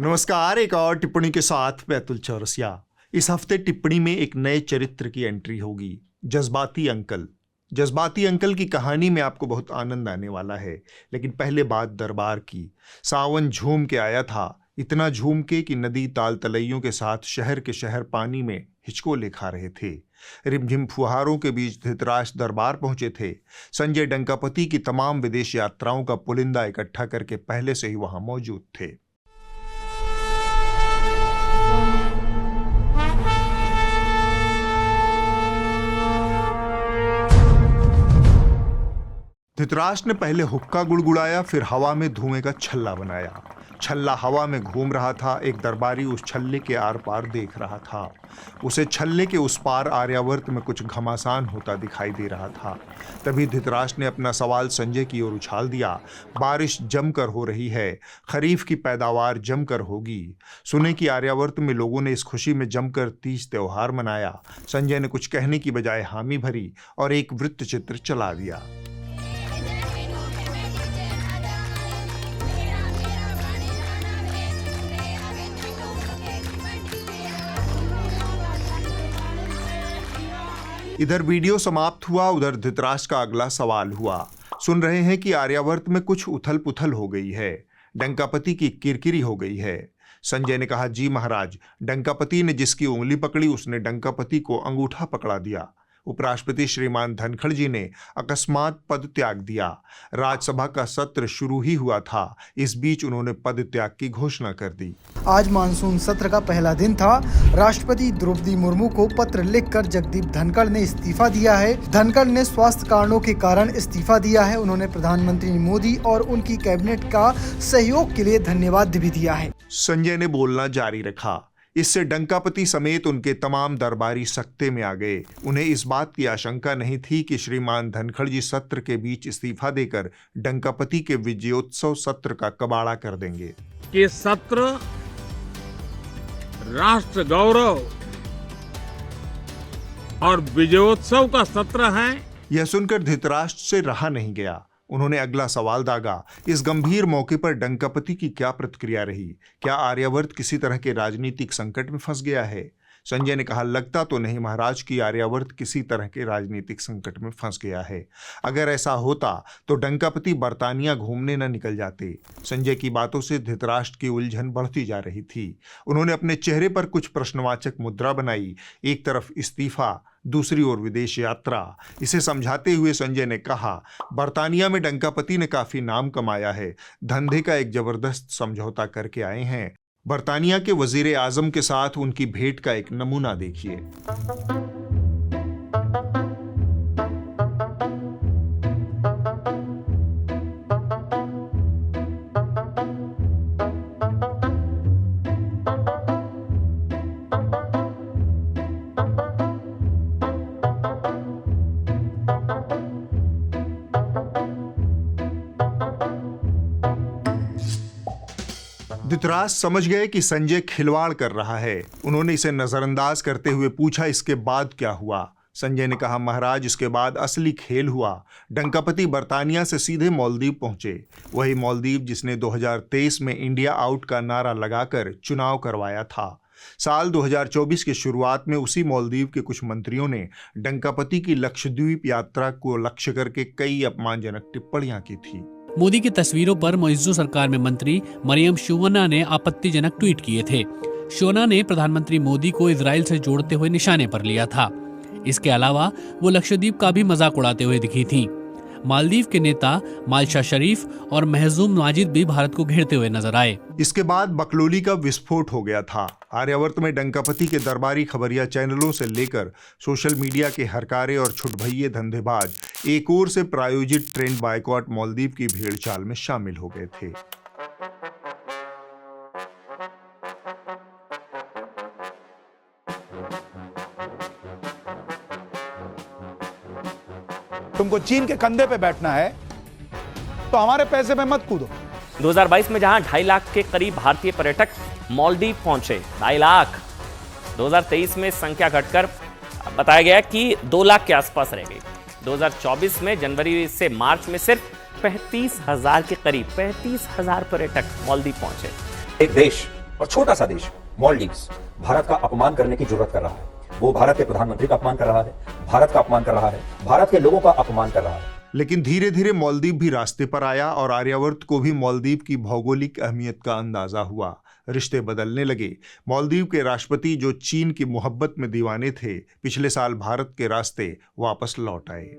नमस्कार, एक और टिप्पणी के साथ मैं अतुल चौरसिया। इस हफ्ते टिप्पणी में एक नए चरित्र की एंट्री होगी, जज्बाती अंकल। जज्बाती अंकल की कहानी में आपको बहुत आनंद आने वाला है, लेकिन पहले बात दरबार की। सावन झूम के आया था, इतना झूम के कि नदी ताल तलैयों के साथ शहर के शहर पानी में हिचकोले खा रहे थे। रिमझिम फुहारों के बीच धृतराष्ट्र दरबार पहुंचे थे। संजय डंकापति की तमाम विदेश यात्राओं का पुलिंदा इकट्ठा करके पहले से ही वहां मौजूद थे। धृतराष्ट्र ने पहले हुक्का गुड़गुड़ाया, फिर हवा में धुएं का छल्ला बनाया। छल्ला हवा में घूम रहा था, एक दरबारी उस छल्ले के आर पार देख रहा था। उसे छल्ले के उस पार आर्यावर्त में कुछ घमासान होता दिखाई दे रहा था। तभी धृतराष्ट्र ने अपना सवाल संजय की ओर उछाल दिया। बारिश जमकर हो रही है, खरीफ की पैदावार जमकर होगी। सुने कि आर्यावर्त में लोगों ने इस खुशी में जमकर तीज त्योहार मनाया। संजय ने कुछ कहने की बजाय हामी भरी और एक वृत्त चित्र चला दिया। इधर वीडियो समाप्त हुआ, उधर धृतराष्ट्र का अगला सवाल हुआ। सुन रहे हैं कि आर्यावर्त में कुछ उथल पुथल हो गई है, डंकापति की किरकिरी हो गई है। संजय ने कहा, जी महाराज, डंकापति ने जिसकी उंगली पकड़ी उसने डंकापति को अंगूठा पकड़ा दिया। उपराष्ट्रपति श्रीमान धनखड़ जी ने अकस्मात पद त्याग दिया। राज्यसभा का सत्र शुरू ही हुआ था, इस बीच उन्होंने पद त्याग की घोषणा कर दी। आज मानसून सत्र का पहला दिन था। राष्ट्रपति द्रौपदी मुर्मू को पत्र लिखकर जगदीप धनखड़ ने इस्तीफा दिया है। धनखड़ ने स्वास्थ्य कारणों के कारण इस्तीफा दिया है। उन्होंने प्रधानमंत्री मोदी और उनकी कैबिनेट का सहयोग के लिए धन्यवाद भी दिया है। संजय ने बोलना जारी रखा। इससे डंकापति समेत उनके तमाम दरबारी सकते में आ गए। उन्हें इस बात की आशंका नहीं थी कि श्रीमान धनखड़ जी सत्र के बीच इस्तीफा देकर डंकापति के विजयोत्सव सत्र का कबाड़ा कर देंगे। ये सत्र राष्ट्र गौरव और विजयोत्सव का सत्र है। यह सुनकर धृतराष्ट्र से रहा नहीं गया। उन्होंने अगला सवाल दागा। इस गंभीर मौके पर डंकापति की क्या प्रतिक्रिया रही? क्या आर्यावर्त किसी तरह के राजनीतिक संकट में फंस गया है? संजय ने कहा, लगता तो नहीं महाराज कि आर्यावर्त किसी तरह के राजनीतिक संकट में फंस गया है। अगर ऐसा होता तो डंकापति बर्तानिया घूमने न निकल जाते। संजय की बातों से धृतराष्ट्र की उलझन बढ़ती जा रही थी। उन्होंने अपने चेहरे पर कुछ प्रश्नवाचक मुद्रा बनाई। एक तरफ इस्तीफा, दूसरी ओर विदेश यात्रा। इसे समझाते हुए संजय ने कहा, बर्तानिया में डंकापति ने काफी नाम कमाया है, धंधे का एक जबरदस्त समझौता करके आए हैं। बर्तानिया के वजीर आजम के साथ उनकी भेंट का एक नमूना देखिए। धृतराष्ट्र समझ गए कि संजय खिलवाड़ कर रहा है। उन्होंने इसे नजरअंदाज करते हुए पूछा, इसके बाद क्या हुआ? संजय ने कहा, महाराज, इसके बाद असली खेल हुआ। डंकापति बर्तानिया से सीधे मालदीव पहुंचे। वही मालदीव जिसने 2023 में इंडिया आउट का नारा लगाकर चुनाव करवाया था। साल 2024 की शुरुआत में उसी मालदीव के कुछ मंत्रियों ने डंकापति की लक्षद्वीप यात्रा को लक्ष्य करके कई अपमानजनक टिप्पणियां की थी। मोदी की तस्वीरों पर मौजूदा सरकार में मंत्री मरियम शोवना ने आपत्तिजनक ट्वीट किए थे। शोवना ने प्रधानमंत्री मोदी को इजराइल से जोड़ते हुए निशाने पर लिया था। इसके अलावा वो लक्षद्वीप का भी मजाक उड़ाते हुए दिखी थीं। मालदीव के नेता मालशा शरीफ और महजूम माजिद भी भारत को घेरते हुए नजर आए। इसके बाद बकलोली का विस्फोट हो गया था। आर्यावर्त में डंकापति के दरबारी खबरिया चैनलों से लेकर सोशल मीडिया के हरकारे और छुटभइये धंधेबाज एक ओर से प्रायोजित ट्रेंड बायकॉट मालदीव की भेड़ चाल में शामिल हो गए थे। तुमको चीन के कंधे पे बैठना है तो हमारे पैसे में मत कूदो। 2022 में जहां 2.5 लाख के करीब भारतीय पर्यटक मालदीव पहुंचे, 2.5 लाख, 2023 में संख्या घटकर बताया गया कि 2 लाख के आसपास रह गई। 2024 में जनवरी से मार्च में सिर्फ 35,000 के करीब 35,000 पर्यटक मालदीव पहुंचे। एक देश और छोटा सा देश मालदीव्स भारत का अपमान करने की जरूरत कर रहा है। वो भारत के प्रधानमंत्री का अपमान कर रहा है, भारत का अपमान कर रहा है, भारत के लोगों का अपमान कर रहा है। लेकिन धीरे धीरे मालदीव भी रास्ते पर आया और आर्यावर्त को भी मालदीव की भौगोलिक अहमियत का अंदाजा हुआ। रिश्ते बदलने लगे। मालदीव के राष्ट्रपति, जो चीन की मोहब्बत में दीवाने थे, पिछले साल भारत के रास्ते वापस लौट आए।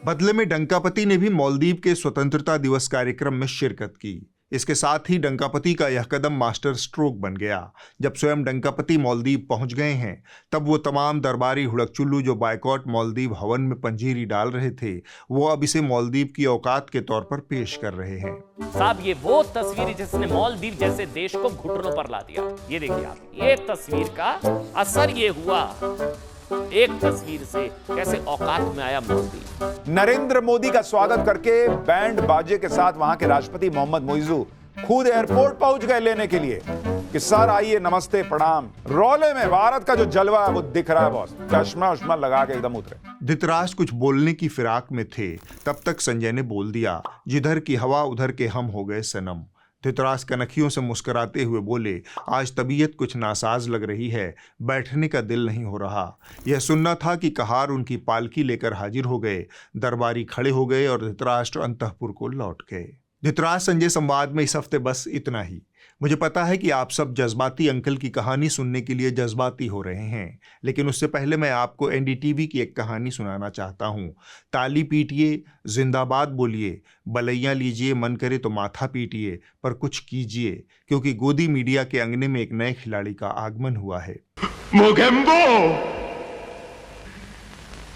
बदले में डंकापति ने भी मालदीव के स्वतंत्रता दिवस कार्यक्रम में शिरकत की। इसके साथ ही डंकापति का यह कदम मास्टर स्ट्रोक बन गया। जब स्वयं डंकापति मालदीव पहुंच गए हैं, तब वो तमाम दरबारी हुड़कचुल्लू जो बायकॉट मालदीव हवन में पंजीरी डाल रहे थे, वो अब इसे मालदीव की औकात के तौर पर पेश कर रहे हैं। साहब, ये वो तस्वीर जिसने मालदीव जैसे देश को घुटनों पर ला दिया। ये देखिए आप, ये तस्वीर का असर ये हुआ, एक तस्वीर से कैसे औकात में आया मालदीव। नरेंद्र मोदी का स्वागत करके बैंड बाजे के साथ वहां के राष्ट्रपति मोहम्मद मोइजू खुद एयरपोर्ट पहुंच गए लेने के लिए कि सर आइए, नमस्ते, प्रणाम। रोले में भारत का जो जलवा है वो दिख रहा है बॉस। चश्मा उश्मा लगा के एकदम उतरे। धृतराष्ट्र कुछ बोलने की फिराक में थे, तब तक संजय ने बोल दिया, जिधर की हवा उधर के हम हो गए सनम। धृतराष्ट्र कनखियों से मुस्कुराते हुए बोले, आज तबीयत कुछ नासाज लग रही है, बैठने का दिल नहीं हो रहा। यह सुनना था कि कहार उनकी पालकी लेकर हाजिर हो गए। दरबारी खड़े हो गए और धृतराष्ट्र अंतःपुर को लौट गए। धृतराष्ट्र संजय संवाद में इस हफ्ते बस इतना ही। मुझे पता है कि आप सब जज्बाती अंकल की कहानी सुनने के लिए जज्बाती हो रहे हैं, लेकिन उससे पहले मैं आपको एनडीटीवी की एक कहानी सुनाना चाहता हूँ। ताली पीटिए, जिंदाबाद बोलिए, बलैया लीजिए, मन करे तो माथा पीटिए, पर कुछ कीजिए, क्योंकि गोदी मीडिया के अंगने में एक नए खिलाड़ी का आगमन हुआ है। मोगेम्बो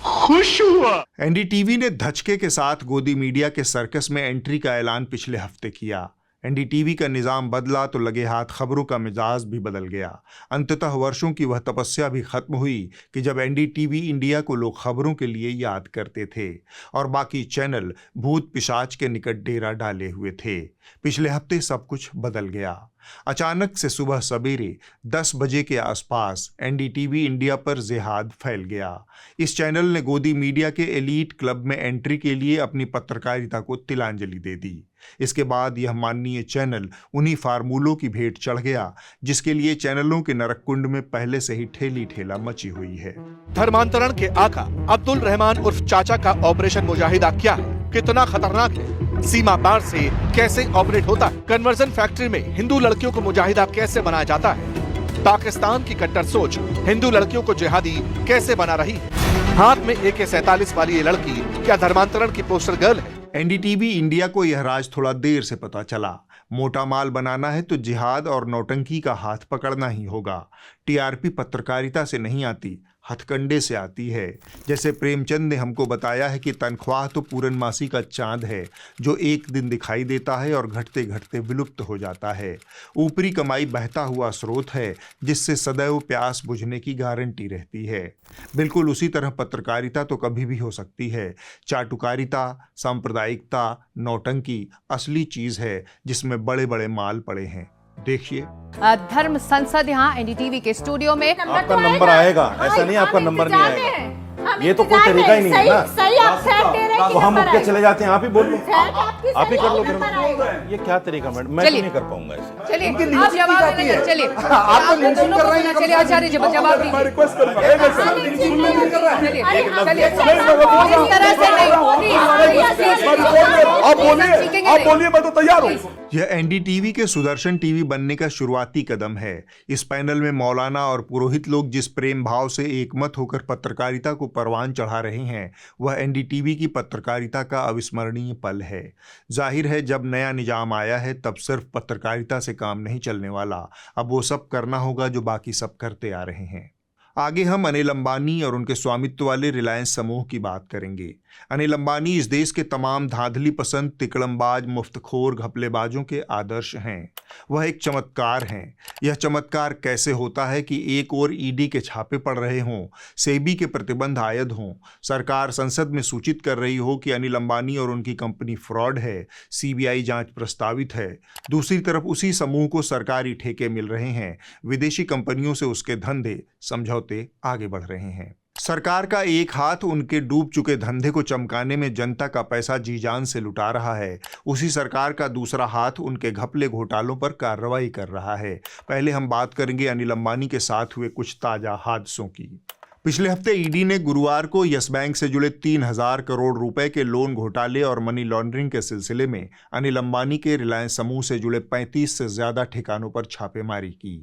खुश हुआ। एनडीटीवी ने धचके के साथ गोदी मीडिया के सर्कस में एंट्री का ऐलान पिछले हफ्ते किया। एनडीटीवी का निजाम बदला तो लगे हाथ खबरों का मिजाज भी बदल गया। अंततः वर्षों की वह तपस्या भी खत्म हुई कि जब एनडीटीवी इंडिया को लोग खबरों के लिए याद करते थे और बाकी चैनल भूत पिशाच के निकट डेरा डाले हुए थे। पिछले हफ्ते सब कुछ बदल गया। अचानक से सुबह सवेरे 10 बजे के आसपास एनडीटीवी इंडिया पर जिहाद फैल गया। इस चैनल ने गोदी मीडिया के एलीट क्लब में एंट्री के लिए अपनी पत्रकारिता को तिलांजलि दे दी। इसके बाद यह माननीय चैनल उन्हीं फार्मूलों की भेंट चढ़ गया जिसके लिए चैनलों के नरककुंड में पहले से ही ठेली ठेला मची हुई है। धर्मांतरण के आका अब्दुल रहमान उर्फ चाचा का ऑपरेशन मुजाहिदा क्या है, कितना खतरनाक है, सीमा पार से कैसे ऑपरेट होता है, कन्वर्जन फैक्ट्री में हिंदू लड़कियों को मुजाहिदा कैसे बनाया जाता है, पाकिस्तान की कट्टर सोच हिंदू लड़कियों को जिहादी कैसे बना रही है, हाथ में AK-47 वाली ये लड़की क्या धर्मांतरण की पोस्टर गर्ल है। एनडीटीवी इंडिया को यह राज थोड़ा देर से पता चला। मोटा माल बनाना है तो जिहाद और नौटंकी का हाथ पकड़ना ही होगा। टीआरपी पत्रकारिता से नहीं आती, हथकंडे से आती है। जैसे प्रेमचंद ने हमको बताया है कि तनख्वाह तो पूरनमासी का चांद है, जो एक दिन दिखाई देता है और घटते घटते विलुप्त हो जाता है। ऊपरी कमाई बहता हुआ स्रोत है जिससे सदैव प्यास बुझने की गारंटी रहती है। बिल्कुल उसी तरह पत्रकारिता तो कभी भी हो सकती है। चाटुकारिता, सांप्रदायिकता, नौटंकी असली चीज है जिसमें बड़े बड़े माल पड़े हैं। देखिए, धर्म संसद यहाँ एनडीटीवी के स्टूडियो में आपका नंबर आएगा, ऐसा नहीं आपका नंबर नहीं आएगा। ये तो कोई तरीका ही नहीं है ना। सही आप फैक्ट दे रहे हैं तो हम उठ के चले जाते हैं, आप ही बोल लो, आप ही कर लो। फिर ये क्या तरीका मैडम, मैं नहीं कर पाऊंगा ऐसे। चलिए आप जवाब देंगे। चलिए आप तो मेंशन कर रहे हैं। चलिए आचार्य जी जवाब दीजिए। मैं रिक्वेस्ट करूंगा, आप बोलिए, मैं तो तैयार हूँ। यह एनडीटीवी के सुदर्शन टीवी बनने का शुरुआती कदम है। इस पैनल में मौलाना और पुरोहित लोग जिस प्रेम भाव से एकमत होकर पत्रकारिता को परवान चढ़ा रहे हैं, वह एनडीटीवी की पत्रकारिता का अविस्मरणीय पल है। जाहिर है जब नया निजाम आया है तब सिर्फ पत्रकारिता से काम नहीं चलने वाला। अब वो सब करना होगा जो बाकी सब करते आ रहे हैं। आगे हम अनिल अंबानी और उनके स्वामित्व वाले रिलायंस समूह की बात करेंगे। अनिल अंबानी इस देश के तमाम धांधली पसंद, तिकड़मबाज, मुफ्तखोर, घपलेबाजों के आदर्श हैं। वह एक चमत्कार हैं। यह चमत्कार कैसे होता है कि एक ओर ईडी के छापे पड़ रहे हों, सेबी के प्रतिबंध आयद हों, सरकार संसद में सूचित कर रही हो कि अनिल अंबानी और उनकी कंपनी फ्रॉड है, सीबीआई जांच प्रस्तावित है। दूसरी तरफ उसी समूह को सरकारी ठेके मिल रहे हैं, विदेशी कंपनियों से उसके धंधे समझौते आगे बढ़ रहे हैं। सरकार का एक हाथ उनके डूब चुके धंधे को चमकाने में जनता का पैसा जी जान से लुटा रहा है, उसी सरकार का दूसरा हाथ उनके घपले घोटालों पर कार्रवाई कर रहा है। पहले हम बात करेंगे अनिल अंबानी के साथ हुए कुछ ताजा हादसों की। पिछले हफ्ते ईडी ने गुरुवार को यस बैंक से जुड़े 3,000 करोड़ रुपए के लोन घोटाले और मनी लॉन्ड्रिंग के सिलसिले में अनिल अंबानी के रिलायंस समूह से जुड़े 35 से ज्यादा ठिकानों पर छापेमारी की।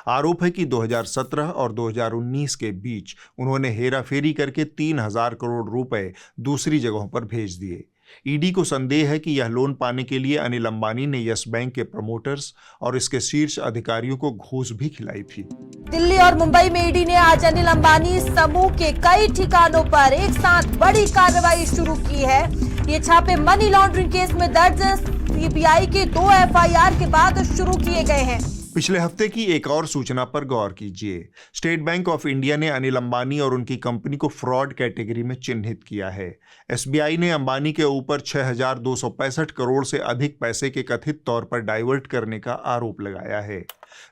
आरोप है कि 2017 और 2019 के बीच उन्होंने हेराफेरी करके 3,000 करोड़ रुपए दूसरी जगहों पर भेज दिए। ईडी को संदेह है कि यह लोन पाने के लिए अनिल अंबानी ने यस बैंक के प्रमोटर्स और इसके शीर्ष अधिकारियों को घूस भी खिलाई थी। दिल्ली और मुंबई में ईडी ने आज अनिल अंबानी समूह के कई ठिकानों पर एक साथ बड़ी कार्रवाई शुरू की है। ये छापे मनी लॉन्ड्रिंग केस में दर्ज सीबीआई के 2 एफआईआर के बाद शुरू किए गए हैं। पिछले हफ्ते की एक और सूचना पर गौर कीजिए। स्टेट बैंक ऑफ इंडिया ने अनिल अंबानी और उनकी कंपनी को फ्रॉड कैटेगरी में चिन्हित किया है। एसबीआई ने अंबानी के ऊपर 6,265 करोड़ से अधिक पैसे के कथित तौर पर डाइवर्ट करने का आरोप लगाया है।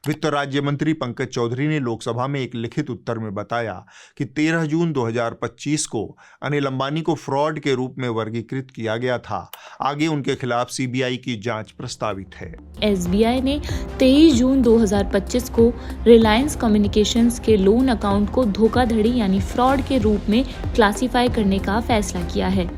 वित्त राज्य मंत्री पंकज चौधरी ने लोकसभा में एक लिखित उत्तर में बताया कि 13 जून 2025 को अनिल अंबानी को फ्रॉड के रूप में वर्गीकृत किया गया था। आगे उनके खिलाफ सीबीआई की जांच प्रस्तावित है। एसबीआई ने 23 जून 2025 को रिलायंस कम्युनिकेशंस के लोन अकाउंट को धोखाधड़ी यानी फ्रॉड के रूप में क्लासिफाई करने का फैसला किया है।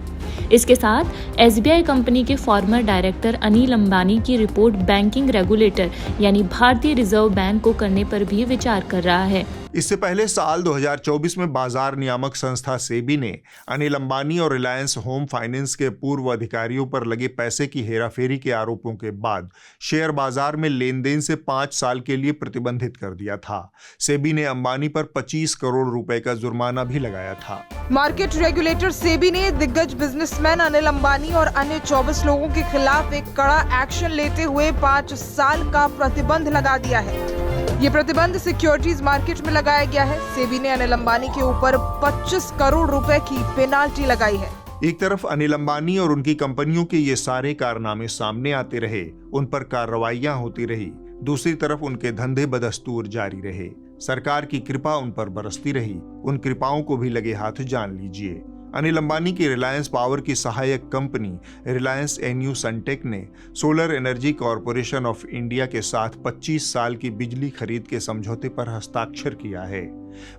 इसके साथ एसबीआई कंपनी के फॉर्मर डायरेक्टर अनिल अंबानी की रिपोर्ट बैंकिंग रेगुलेटर यानी भारतीय रिजर्व बैंक को करने पर भी विचार कर रहा है। इससे पहले साल 2024 में बाजार नियामक संस्था सेबी ने अनिल अंबानी और रिलायंस होम फाइनेंस के पूर्व अधिकारियों पर लगे पैसे की हेराफेरी के आरोपों के बाद शेयर बाजार में लेन देन से 5 साल के लिए प्रतिबंधित कर दिया था। सेबी ने अंबानी पर 25 करोड़ रुपए का जुर्माना भी लगाया था। मार्केट रेगुलेटर सेबी ने दिग्गज बिजनेसमैन अनिल अंबानी और अन्य 24 लोगों के खिलाफ एक कड़ा एक्शन लेते हुए 5 साल का प्रतिबंध लगा दिया है। ये प्रतिबंध सिक्योरिटीज मार्केट में लगाया गया है। सेबी ने अनिल अंबानी के ऊपर 25 करोड़ रुपए की पेनाल्टी लगाई है। एक तरफ अनिल अंबानी और उनकी कंपनियों के ये सारे कारनामे सामने आते रहे, उन पर कार्रवाइयां होती रही, दूसरी तरफ उनके धंधे बदस्तूर जारी रहे। सरकार की कृपा उन पर बरसती रही। उन कृपाओं को भी लगे हाथ जान लीजिए। अनिल अंबानी की रिलायंस पावर की सहायक कंपनी रिलायंस एन्यू सनटेक ने solar energy corporation of India के साथ 25 साल की बिजली खरीद के समझौते पर हस्ताक्षर किया है।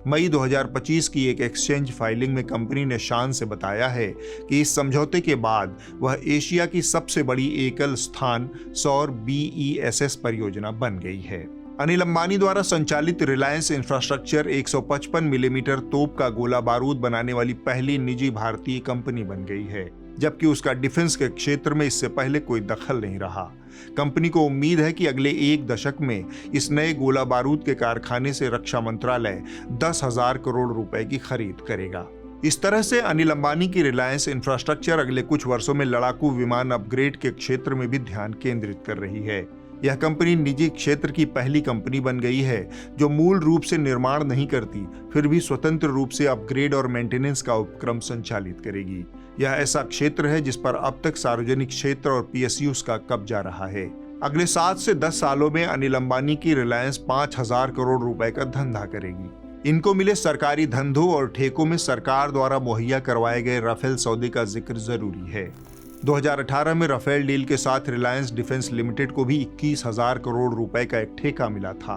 मई 2025 की एक एक्सचेंज फाइलिंग में कंपनी ने शान से बताया है कि इस समझौते के बाद वह एशिया की सबसे बड़ी एकल स्थान सौर BESS परियोजना बन गई है। अनिल अंबानी द्वारा संचालित रिलायंस इंफ्रास्ट्रक्चर 155 मिलीमीटर तोप का गोला बारूद बनाने वाली पहली निजी भारतीय कंपनी बन गई है, जबकि उसका डिफेंस के क्षेत्र में इससे पहले कोई दखल नहीं रहा। कंपनी को उम्मीद है कि अगले 1 दशक में इस नए गोला बारूद के कारखाने से रक्षा मंत्रालय 10,000 करोड़ रुपए की खरीद करेगा। इस तरह से अनिल अंबानी की रिलायंस इंफ्रास्ट्रक्चर अगले कुछ वर्षों में लड़ाकू विमान अपग्रेड के क्षेत्र में भी ध्यान केंद्रित कर रही है। यह कंपनी निजी क्षेत्र की पहली कंपनी बन गई है जो मूल रूप से निर्माण नहीं करती, फिर भी स्वतंत्र रूप से अपग्रेड और मेंटेनेंस का उपक्रम संचालित करेगी। यह ऐसा क्षेत्र है जिस पर अब तक सार्वजनिक क्षेत्र और PSUs का कब्जा रहा है। अगले 7 से 10 सालों में अनिल अंबानी की रिलायंस 5,000 करोड़ रुपए का धंधा करेगी। इनको मिले सरकारी धंधों और ठेकों में सरकार द्वारा मुहैया करवाए गए राफेल सौदे का जिक्र जरूरी है। 2018 में राफेल डील के साथ रिलायंस डिफेंस लिमिटेड को भी 21,000 करोड़ रुपए का एक ठेका मिला था।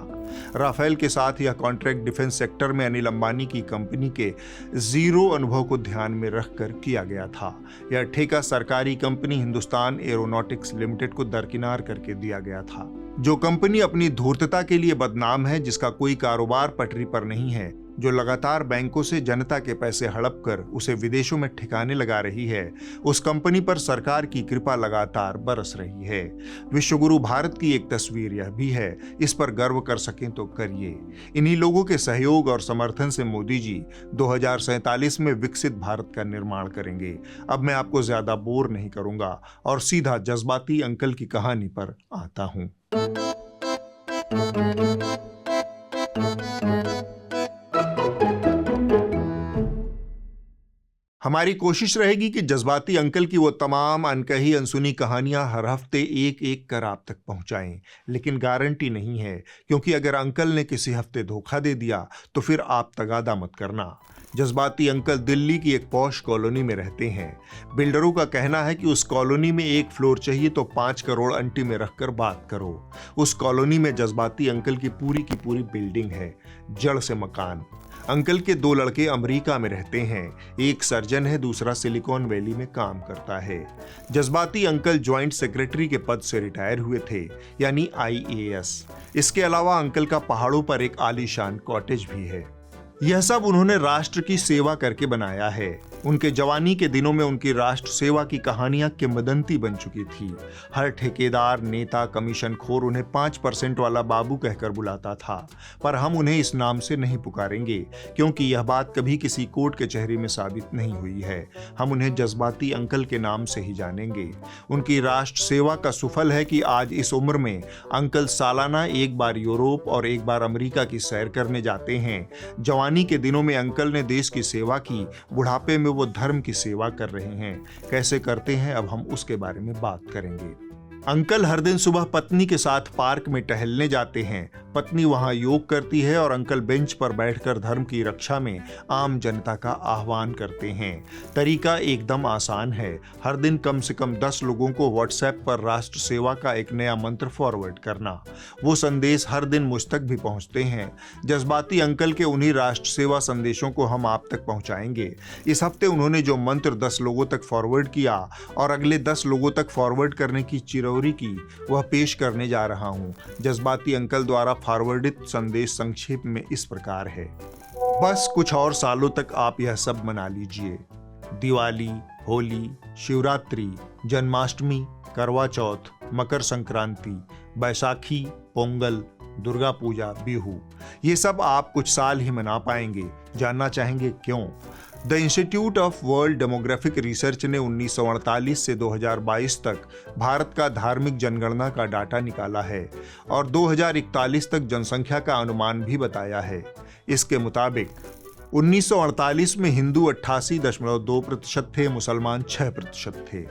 राफेल के साथ यह कॉन्ट्रैक्ट डिफेंस सेक्टर में अनिल अंबानी की कंपनी के जीरो अनुभव को ध्यान में रखकर किया गया था। यह ठेका सरकारी कंपनी हिंदुस्तान एरोनॉटिक्स लिमिटेड को दरकिनार करके दिया गया था। जो कंपनी अपनी धूर्तता के लिए बदनाम है, जिसका कोई कारोबार पटरी पर नहीं है, जो लगातार बैंकों से जनता के पैसे हड़प कर उसे विदेशों में ठिकाने लगा रही है, उस कंपनी पर सरकार की कृपा लगातार बरस रही है। विश्वगुरु भारत की एक तस्वीर यह भी है, इस पर गर्व कर सकें तो करिए। इन्हीं लोगों के सहयोग और समर्थन से मोदी जी 2047 में विकसित भारत का निर्माण करेंगे। अब मैं आपको ज्यादा बोर नहीं करूंगा और सीधा जज्बाती अंकल की कहानी पर आता हूं। हमारी कोशिश रहेगी कि जज्बाती अंकल की वो तमाम अनकही अनसुनी कहानियां हर हफ्ते एक एक कर आप तक पहुंचाएं, लेकिन गारंटी नहीं है, क्योंकि अगर अंकल ने किसी हफ्ते धोखा दे दिया तो फिर आप तगादा मत करना। जज्बाती अंकल दिल्ली की एक पॉश कॉलोनी में रहते हैं। बिल्डरों का कहना है कि उस कॉलोनी में 1 फ्लोर चाहिए तो 5 करोड़ अंटी में रखकर बात करो। उस कॉलोनी में जज्बाती अंकल की पूरी बिल्डिंग है, जड़ से मकान। अंकल के 2 लड़के अमेरिका में रहते हैं, एक सर्जन है, दूसरा सिलिकॉन वैली में काम करता है। जज्बाती अंकल ज्वाइंट सेक्रेटरी के पद से रिटायर हुए थे, यानी IAS। इसके अलावा अंकल का पहाड़ों पर एक आलीशान कॉटेज भी है। यह सब उन्होंने राष्ट्र की सेवा करके बनाया है। उनके जवानी के दिनों में उनकी राष्ट्र सेवा की कहानियां किंवदंती बन चुकी थी। हर ठेकेदार, नेता, कमीशन खोर उन्हें 5% वाला बाबू कहकर बुलाता था, पर हम उन्हें इस नाम से नहीं पुकारेंगे, क्योंकि यह बात कभी किसी कोर्ट कचहरी में साबित नहीं हुई है। हम उन्हें जज्बाती अंकल के नाम से ही जानेंगे। उनकी राष्ट्र सेवा का सुफल है कि आज इस उम्र में अंकल सालाना एक बार यूरोप और एक बार अमेरिका की सैर करने जाते हैं। जवानी के दिनों में अंकल ने देश की सेवा की, बुढ़ापे में वो धर्म की सेवा कर रहे हैं। कैसे करते हैं, अब हम उसके बारे में बात करेंगे। अंकल हर दिन सुबह पत्नी के साथ पार्क में टहलने जाते हैं। पत्नी वहां योग करती है और अंकल बेंच पर बैठकर धर्म की रक्षा में आम जनता का आह्वान करते हैं। तरीका एकदम आसान है। हर दिन कम से कम 10 लोगों को व्हाट्सएप पर राष्ट्र सेवा का एक नया मंत्र फॉरवर्ड करना। वो संदेश हर दिन मुझ तक भी पहुंचते हैं। जज्बाती अंकल के उन्हीं राष्ट्र सेवा संदेशों को हम आप तक पहुंचाएंगे। इस हफ्ते उन्होंने जो मंत्र 10 लोगों तक फॉरवर्ड किया और अगले 10 लोगों तक फॉरवर्ड करने की चिरौरी की, वह पेश करने जा रहा हूं। जज्बाती अंकल द्वारा फॉरवर्डित संदेश संक्षेप में इस प्रकार है। बस कुछ और सालों तक आप यह सब मना लीजिए। दिवाली, होली, शिवरात्रि, जन्माष्टमी, करवा चौथ, मकर संक्रांति, बैसाखी, पोंगल, दुर्गा पूजा, बिहू, ये सब आप कुछ साल ही मना पाएंगे। जानना चाहेंगे क्यों? The institute of world demographic research ने 1948 से 2022 तक भारत का धार्मिक जनगणना का डाटा निकाला है और 2041 तक जनसंख्या का अनुमान भी बताया है। इसके मुताबिक 1948 में हिंदू 88.2% थे, मुसलमान 6% थे।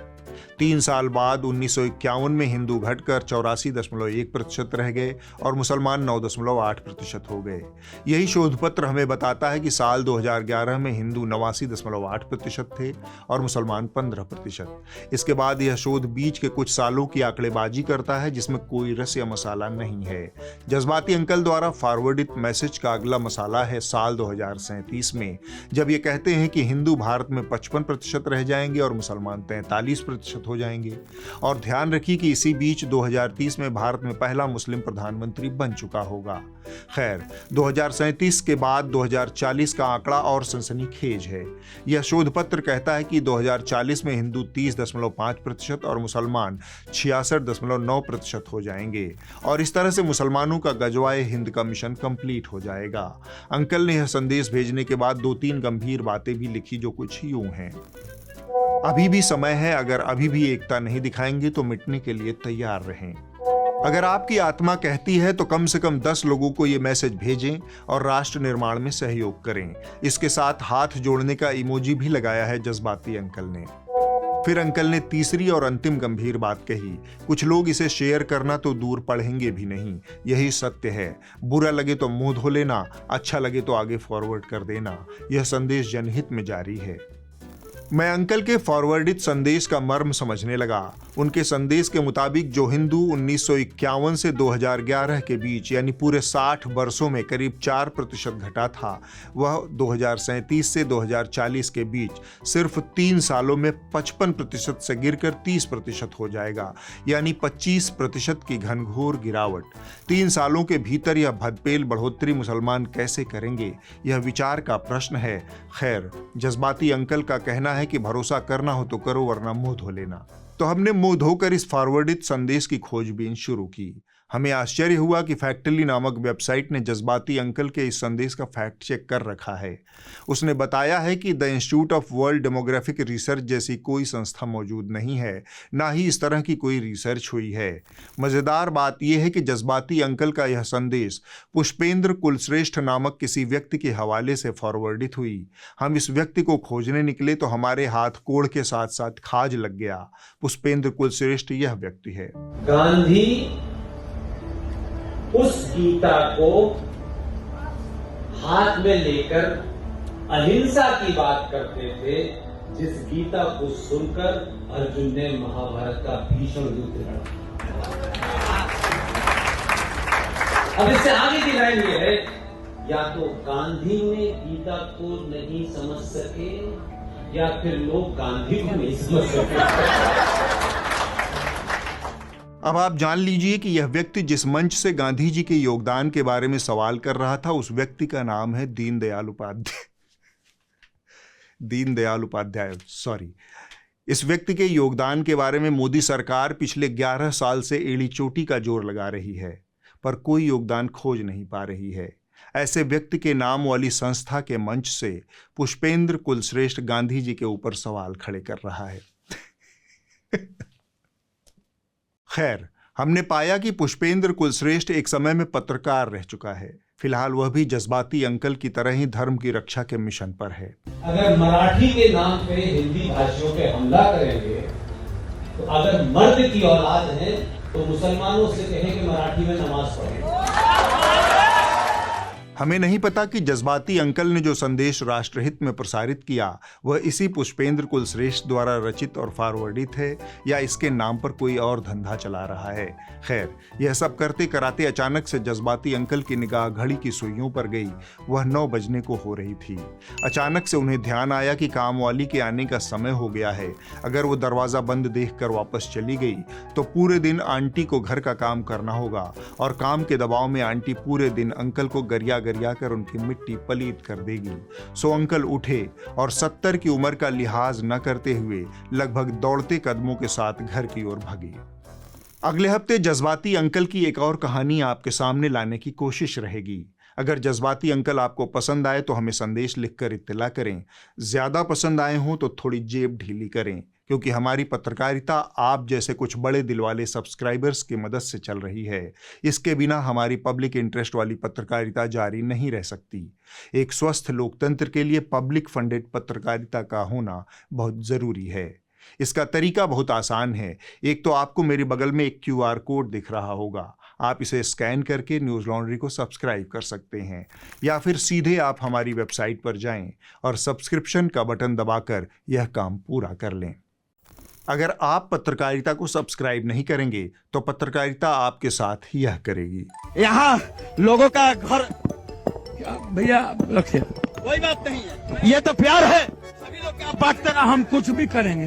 3 साल बाद 1951 में हिंदू घटकर 84.1% रह गए और मुसलमान 9.8% हो गए। यही शोध पत्र हमें बताता है कि साल 2011 में हिंदू 89.8% थे और मुसलमान 15%। इसके बाद यह शोध बीच के कुछ सालों की आंकड़ेबाजी करता है, जिसमें कोई रस या मसाला नहीं है। जज्बाती अंकल द्वारा फॉरवर्डित मैसेज का अगला मसाला है साल 2037 में, जब ये कहते हैं कि हिंदू भारत में 55% रह जाएंगे और मुसलमान 43% हो जाएंगे। और ध्यान रखिए कि इसी बीच 2030 में भारत में पहला मुस्लिम प्रधानमंत्री बन चुका होगा। खैर, 2037 के बाद 2040 का आंकड़ा और सनसनीखेज है। यह शोध पत्र कहता है कि 2040 में हिंदू 30.5% और मुसलमान 66.9% हो जाएंगे और इस तरह से मुसलमानों का गजवाए हिंद का मिशन कंप्लीट हो जाएगा। अंकल ने यह संदेश भेजने के बाद 2-3 गंभीर बातें भी लिखी, जो कुछ यूं हैं। अभी भी समय है, अगर अभी भी एकता नहीं दिखाएंगे तो मिटने के लिए तैयार रहें। अगर आपकी आत्मा कहती है तो कम से कम 10 लोगों को ये मैसेज भेजें और राष्ट्र निर्माण में सहयोग करें। इसके साथ हाथ जोड़ने का इमोजी भी लगाया है जज्बाती अंकल ने। फिर अंकल ने तीसरी और अंतिम गंभीर बात कही। कुछ लोग इसे शेयर करना तो दूर पढ़ेंगे भी नहीं। यही सत्य है। बुरा लगे तो मुंह धो लेना, अच्छा लगे तो आगे फॉरवर्ड कर देना। यह संदेश जनहित में जारी है। मैं अंकल के फॉरवर्डित संदेश का मर्म समझने लगा। उनके संदेश के मुताबिक जो हिंदू 1951 से 2011 के बीच यानी पूरे 60 वर्षों में करीब 4% घटा था, वह 2037 से 2040 के बीच सिर्फ 3 सालों में 55% से गिरकर 30% हो जाएगा, यानी 25% की घनघोर गिरावट। 3 सालों के भीतर यह भदपेल बढ़ोतरी मुसलमान कैसे करेंगे, यह विचार का प्रश्न है। खैर, जज्बाती अंकल का कहना है कि भरोसा करना हो तो करो वरना मुंह धो लेना। तो हमने मुंह धोकर इस फॉरवर्डित संदेश की खोजबीन शुरू की। हमें आश्चर्य हुआ कि फैक्टली नामक वेबसाइट ने जज्बाती अंकल के इस संदेश का फैक्ट चेक कर रखा है। उसने बताया है कि the institute of world demographic research जैसी कोई संस्था मौजूद नहीं है, ना ही इस तरह की कोई रिसर्च हुई है। मज़ेदार बात यह है कि जज्बाती अंकल का यह संदेश पुष्पेंद्र कुलश्रेष्ठ नामक किसी व्यक्ति के हवाले से फॉरवर्डित हुई। हम इस व्यक्ति को खोजने निकले तो हमारे हाथ कोड़ के साथ साथ खाज लग गया। पुष्पेंद्र कुलश्रेष्ठ यह व्यक्ति है। गांधी उस गीता को हाथ में लेकर अहिंसा की बात करते थे, जिस गीता को सुनकर अर्जुन ने महाभारत का भीषण युद्ध लड़ा। अब इससे आगे की लाइन ये है, या तो गांधी ने गीता को नहीं समझ सके या फिर लोग गांधी को नहीं समझ सके। अब आप जान लीजिए कि यह व्यक्ति जिस मंच से गांधी जी के योगदान के बारे में सवाल कर रहा था, उस व्यक्ति का नाम है दीनदयाल उपाध्याय। सॉरी। इस व्यक्ति के योगदान के बारे में मोदी सरकार पिछले 11 साल से एड़ी चोटी का जोर लगा रही है, पर कोई योगदान खोज नहीं पा रही है। ऐसे व्यक्ति के नाम वाली संस्था के मंच से पुष्पेंद्र कुलश्रेष्ठ गांधी जी के ऊपर सवाल खड़े कर रहा है। खैर, हमने पाया कि पुष्पेंद्र कुलश्रेष्ठ एक समय में पत्रकार रह चुका है। फिलहाल वह भी जज्बाती अंकल की तरह ही धर्म की रक्षा के मिशन पर है। अगर मराठी के नाम पे हिंदी भाषियों पे हमला करेंगे, तो अगर मर्द की औलाद है तो मुसलमानों से कहें कि मराठी में नमाज पढ़ें। हमें नहीं पता कि जज्बाती अंकल ने जो संदेश राष्ट्रहित में प्रसारित किया वह इसी पुष्पेंद्र कुलश्रेष्ठ द्वारा रचित और फॉरवर्डित है या इसके नाम पर कोई और धंधा चला रहा है। खैर, यह सब करते कराते अचानक से जज्बाती अंकल की निगाह घड़ी की सुइयों पर गई। वह 9 बजने को हो रही थी। अचानक से उन्हें ध्यान आया कि कामवाली के आने का समय हो गया है। अगर वो दरवाज़ा बंद देखकर वापस चली गई तो पूरे दिन आंटी को घर का काम करना होगा और काम के दबाव में आंटी पूरे दिन अंकल को गरिया कर उनकी मिट्टी पलीत कर देगी। सो अंकल उठे और 70 की उम्र का लिहाज न करते हुए लगभग दौड़ते कदमों के साथ घर की ओर भागे। अगले हफ्ते जज्बाती अंकल की एक और कहानी आपके सामने लाने की कोशिश रहेगी। अगर जज्बाती अंकल आपको पसंद आए तो हमें संदेश लिखकर इत्तला करें। ज्यादा पसंद आए हों तो थोड़ी जेब ढीली करें, क्योंकि हमारी पत्रकारिता आप जैसे कुछ बड़े दिल वाले सब्सक्राइबर्स की मदद से चल रही है। इसके बिना हमारी पब्लिक इंटरेस्ट वाली पत्रकारिता जारी नहीं रह सकती। एक स्वस्थ लोकतंत्र के लिए पब्लिक फंडेड पत्रकारिता का होना बहुत ज़रूरी है। इसका तरीका बहुत आसान है। एक तो आपको मेरे बगल में एक QR कोड दिख रहा होगा, आप इसे स्कैन करके न्यूज़ लॉन्ड्री को सब्सक्राइब कर सकते हैं, या फिर सीधे आप हमारी वेबसाइट पर जाएं और सब्सक्रिप्शन का बटन दबाकर यह काम पूरा कर लें। अगर आप पत्रकारिता को सब्सक्राइब नहीं करेंगे तो पत्रकारिता आपके साथ यह करेगी। यहाँ लोगों का घर भैया रखिए, कोई बात नहीं है, ये तो प्यार है। सभी लोग क्या बांटते ना, हम कुछ भी करेंगे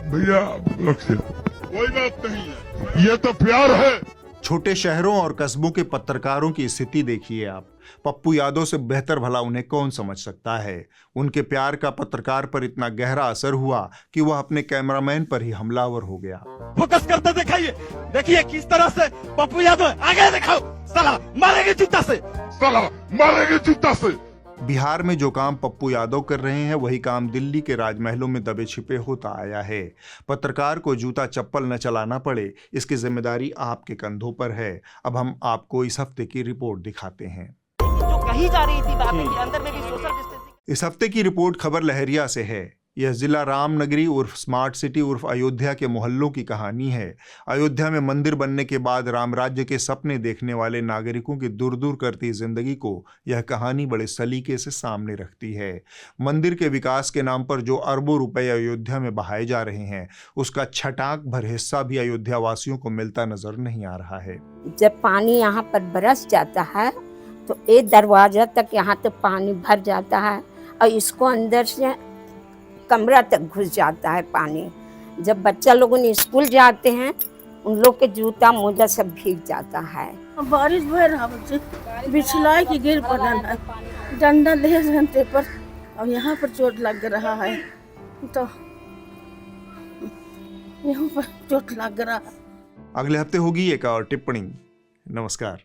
भैया रखिए, कोई बात नहीं है, ये तो प्यार है। छोटे शहरों और कस्बों के पत्रकारों की स्थिति देखिए आप। पप्पू यादव से बेहतर भला उन्हें कौन समझ सकता है। उनके प्यार का पत्रकार पर इतना गहरा असर हुआ कि वह अपने कैमरामैन पर ही हमलावर हो गया। फोकस करते दिखाइए, देखिए किस तरह से पप्पू यादव आगे दिखाओ, साला मारेंगे जूता से, साला मारेंगे जूता से। बिहार में जो काम पप्पू यादव कर रहे हैं वही काम दिल्ली के राजमहलों में दबे छिपे होता आया है। पत्रकार को जूता चप्पल न चलाना पड़े, इसकी जिम्मेदारी आपके कंधों पर है। अब हम आपको इस हफ्ते की रिपोर्ट दिखाते हैं। जो कही जा रही थी बातें कि अंदर में भी सोशल डिस्टेंसिंग। इस हफ्ते की रिपोर्ट खबर लहरिया से है। यह जिला रामनगरी उर्फ स्मार्ट सिटी उर्फ अयोध्या के मोहल्लों की कहानी है। अयोध्या में मंदिर बनने के बाद राम राज्य के सपने देखने वाले नागरिकों की दूर दूर करती जिंदगी को यह कहानी बड़े सलीके से सामने रखती है। मंदिर के विकास के नाम पर जो अरबों रुपए अयोध्या में बहाए जा रहे हैं, उसका छटाक भर हिस्सा भी अयोध्या वासियों को मिलता नजर नहीं आ रहा है। जब पानी यहाँ पर बरस जाता है तो एक दरवाजा तक यहाँ तक पानी भर जाता है और इसको अंदर से कमरा तक घुस जाता है पानी। जब बच्चा लोगों ने स्कूल जाते हैं, उन लोग के जूता मोजा सब भीग जाता है। बारिश भर रहा बच्चे बिछलाई की गिर पड़ल है, डंडा ले रहते पर और यहाँ पर चोट लग रहा है, तो यहाँ पर चोट लग रहा है। अगले हफ्ते होगी एक और टिप्पणी। नमस्कार।